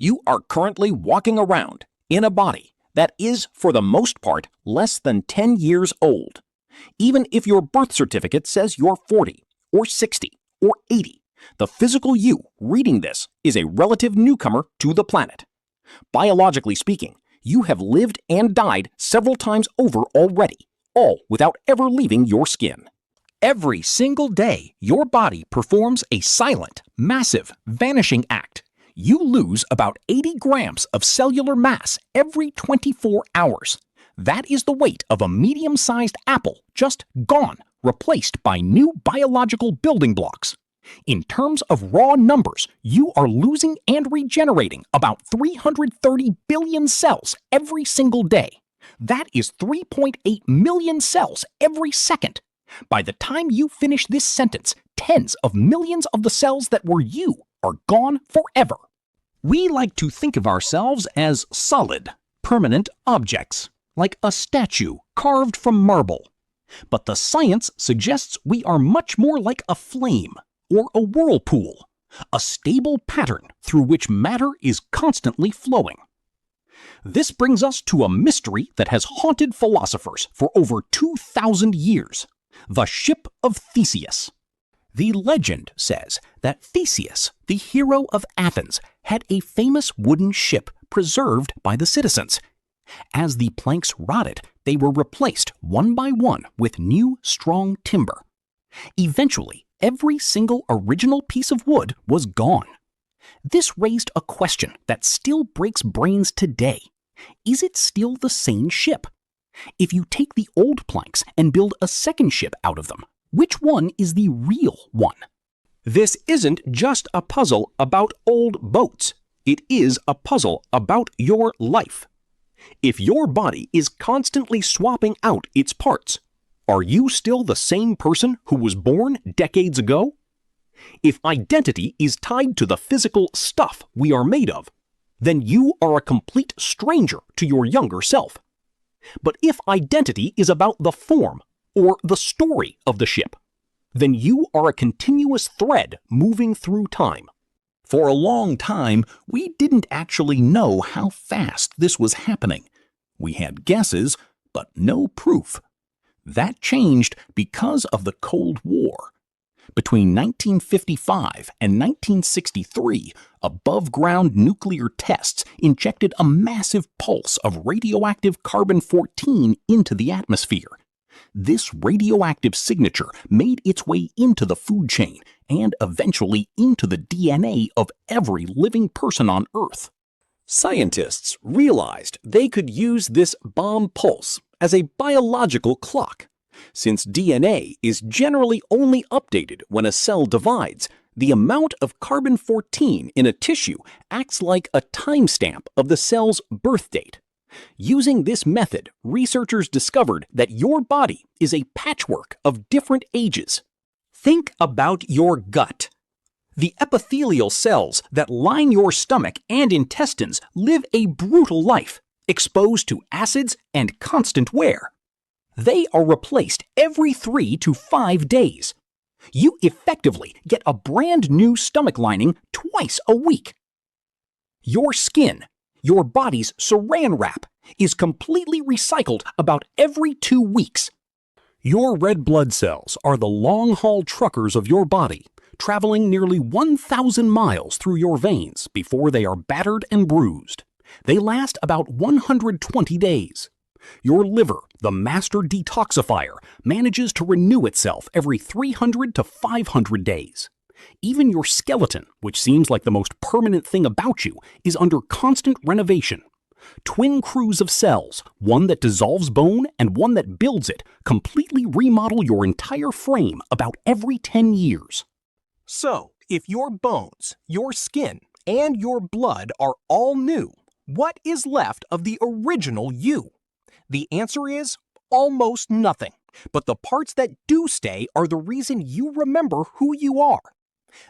You are currently walking around in a body that is, for the most part, less than 10 years old. Even if your birth certificate says you're 40, or 60, or 80, the physical you reading this is a relative newcomer to the planet. Biologically speaking, you have lived and died several times over already, all without ever leaving your skin. Every single day, your body performs a silent, massive, vanishing act. You lose about 80 grams of cellular mass every 24 hours. That is the weight of a medium-sized apple, just gone, replaced by new biological building blocks. In terms of raw numbers, you are losing and regenerating about 330 billion cells every single day. That is 3.8 million cells every second. By the time you finish this sentence, tens of millions of the cells that were you are gone forever. We like to think of ourselves as solid, permanent objects, like a statue carved from marble. But the science suggests we are much more like a flame or a whirlpool, a stable pattern through which matter is constantly flowing. This brings us to a mystery that has haunted philosophers for over 2,000 years. The Ship of Theseus. The legend says that Theseus, the hero of Athens, had a famous wooden ship preserved by the citizens. As the planks rotted, they were replaced one by one with new, strong timber. Eventually, every single original piece of wood was gone. This raised a question that still breaks brains today. Is it still the same ship? If you take the old planks and build a second ship out of them, which one is the real one? This isn't just a puzzle about old boats. It is a puzzle about your life. If your body is constantly swapping out its parts, are you still the same person who was born decades ago? If identity is tied to the physical stuff we are made of, then you are a complete stranger to your younger self. But if identity is about the form or the story of the ship, then you are a continuous thread moving through time. For a long time, we didn't actually know how fast this was happening. We had guesses, but no proof. That changed because of the Cold War. Between 1955 and 1963, above-ground nuclear tests injected a massive pulse of radioactive carbon-14 into the atmosphere. This radioactive signature made its way into the food chain and eventually into the DNA of every living person on Earth. Scientists realized they could use this bomb pulse as a biological clock. Since DNA is generally only updated when a cell divides, the amount of carbon-14 in a tissue acts like a timestamp of the cell's birth date. Using this method, researchers discovered that your body is a patchwork of different ages. Think about your gut. The epithelial cells that line your stomach and intestines live a brutal life, exposed to acids and constant wear. They are replaced every 3 to 5 days. You effectively get a brand new stomach lining twice a week. Your skin, your body's saran wrap, is completely recycled about every 2 weeks. Your red blood cells are the long-haul truckers of your body, traveling nearly 1,000 miles through your veins before they are battered and bruised. They last about 120 days. Your liver, the master detoxifier, manages to renew itself every 300 to 500 days. Even your skeleton, which seems like the most permanent thing about you, is under constant renovation. Twin crews of cells, one that dissolves bone and one that builds it, completely remodel your entire frame about every 10 years. So, if your bones, your skin, and your blood are all new, what is left of the original you? The answer is almost nothing, but the parts that do stay are the reason you remember who you are.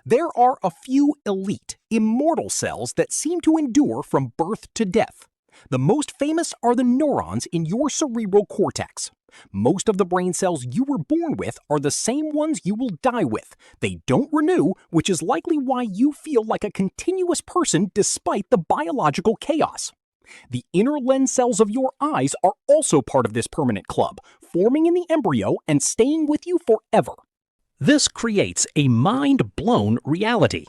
There are a few elite, immortal cells that seem to endure from birth to death. The most famous are the neurons in your cerebral cortex. Most of the brain cells you were born with are the same ones you will die with. They don't renew, which is likely why you feel like a continuous person despite the biological chaos. The inner lens cells of your eyes are also part of this permanent club, forming in the embryo and staying with you forever. This creates a mind-blown reality.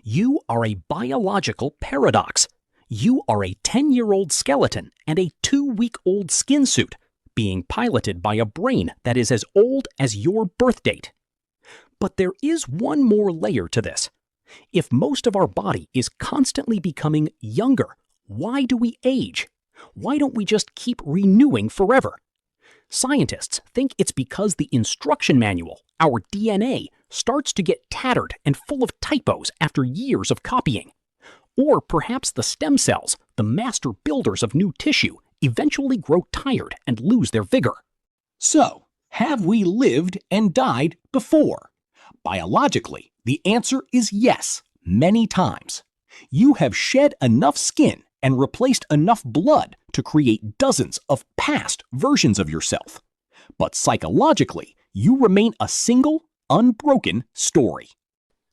You are a biological paradox. You are a 10-year-old skeleton and a 2-week-old skin suit, being piloted by a brain that is as old as your birth date. But there is one more layer to this. If most of our body is constantly becoming younger, why do we age? Why don't we just keep renewing forever? Scientists think it's because the instruction manual, our DNA, starts to get tattered and full of typos after years of copying. Or perhaps the stem cells, the master builders of new tissue, eventually grow tired and lose their vigor. So, have we lived and died before? Biologically, the answer is yes, many times. You have shed enough skin and replaced enough blood to create dozens of past versions of yourself. But psychologically, you remain a single, unbroken story.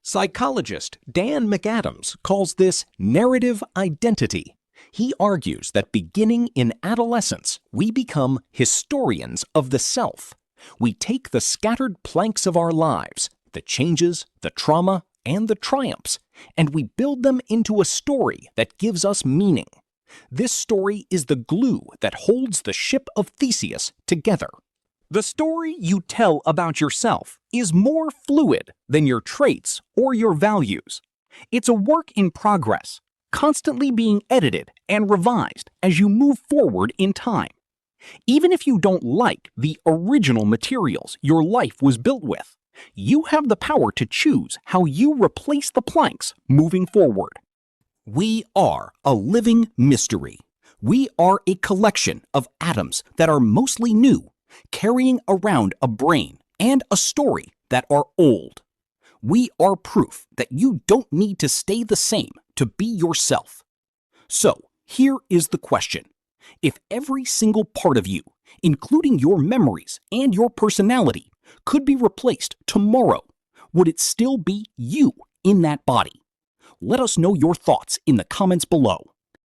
Psychologist Dan McAdams calls this narrative identity. He argues that beginning in adolescence, we become historians of the self. We take the scattered planks of our lives, the changes, the trauma, and the triumphs, and we build them into a story that gives us meaning. This story is the glue that holds the Ship of Theseus together. The story you tell about yourself is more fluid than your traits or your values. It's a work in progress, constantly being edited and revised as you move forward in time. Even if you don't like the original materials your life was built with, you have the power to choose how you replace the planks moving forward. We are a living mystery. We are a collection of atoms that are mostly new, carrying around a brain and a story that are old. We are proof that you don't need to stay the same to be yourself. So, here is the question. If every single part of you, including your memories and your personality, could be replaced tomorrow, would it still be you in that body? Let us know your thoughts in the comments below.